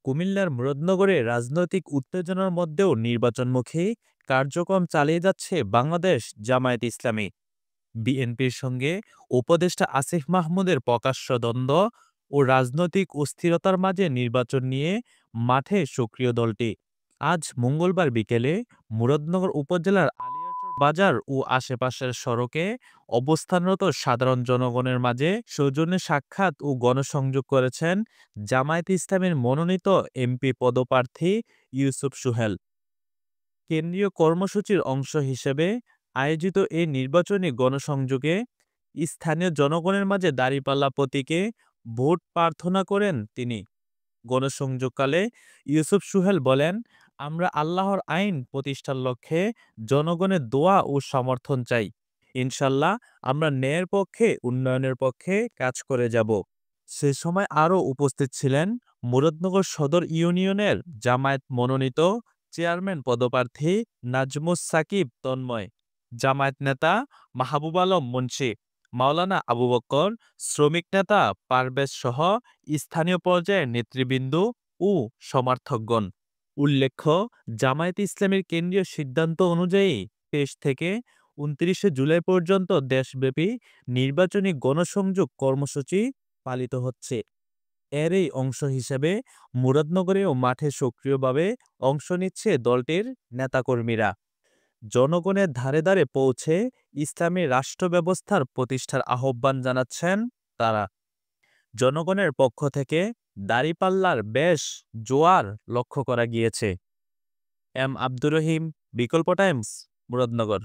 কুমিল্লার মুরাদনগরে রাজনৈতিক উত্তেজনার মধ্যেও নির্বাচনমুখী কার্যক্রম চালিয়ে যাচ্ছে বাংলাদেশ জামায়াতে ইসলামী। বিএনপির সঙ্গে উপদেষ্টা আসিফ মাহমুদের প্রকাশ্য দ্বন্দ্ব ও রাজনৈতিক অস্থিরতার মাঝে নির্বাচন নিয়ে মাঠে সক্রিয় দলটি। আজ মঙ্গলবার বিকেলে মুরাদনগর উপজেলার আলিয়ারচর বাজার ও আশেপাশের সড়কে অবস্থানরত সাধারণ জনগণের মাঝে সৌজন্যে সাক্ষাৎ ও গণসংযোগ করেছেন জামায়াতে ইসলামের মনোনীত এমপি পদপ্রার্থী ইউসুফ সুহেল। কেন্দ্রীয় কর্মসূচির অংশ হিসেবে আয়োজিত এই নির্বাচনী গণসংযোগে স্থানীয় জনগণের মাঝে দাঁড়িপাল্লা প্রতীকে ভোট প্রার্থনা করেন তিনি। গণসংযোগকালে ইউসুফ সুহেল বলেন, আমরা আল্লাহর আইন প্রতিষ্ঠার লক্ষ্যে জনগণের দোয়া ও সমর্থন চাই। ইনশাল্লাহ আমরা ন্যায়ের পক্ষে, উন্নয়নের পক্ষে কাজ করে যাব। সে সময় আরও উপস্থিত ছিলেন মুরাদনগর সদর ইউনিয়নের জামায়াত মনোনীত চেয়ারম্যান পদপ্রার্থী নাজমুস সাকিব তন্ময়, জামায়াত নেতা মাহবুব আলম মুন্সি, মাওলানা আবু বক্কর, শ্রমিক নেতা পারভেজ সহ স্থানীয় পর্যায়ের নেতৃবৃন্দ ও সমর্থকগণ। উল্লেখ্য, জামায়াত ইসলামের কেন্দ্রীয় সিদ্ধান্ত অনুযায়ী ২৩ থেকে ২৯ জুলাই পর্যন্ত দেশব্যাপী নির্বাচনী গণসংযোগ কর্মসূচি পালিত হচ্ছে। এর এই অংশ হিসেবে মুরাদনগরেও মাঠে সক্রিয়ভাবে অংশ নিচ্ছে দলটির নেতাকর্মীরা। জনগণের ধারে ধারে পৌঁছে ইসলামী রাষ্ট্র ব্যবস্থার প্রতিষ্ঠার আহ্বান জানাচ্ছেন তারা। জনগণের পক্ষ থেকে দাঁড়িপাল্লার বেশ জোয়ার লক্ষ্য করা গিয়েছে। এম আব্দুর রহিম, বিকল্প টাইমস, মুরাদনগর।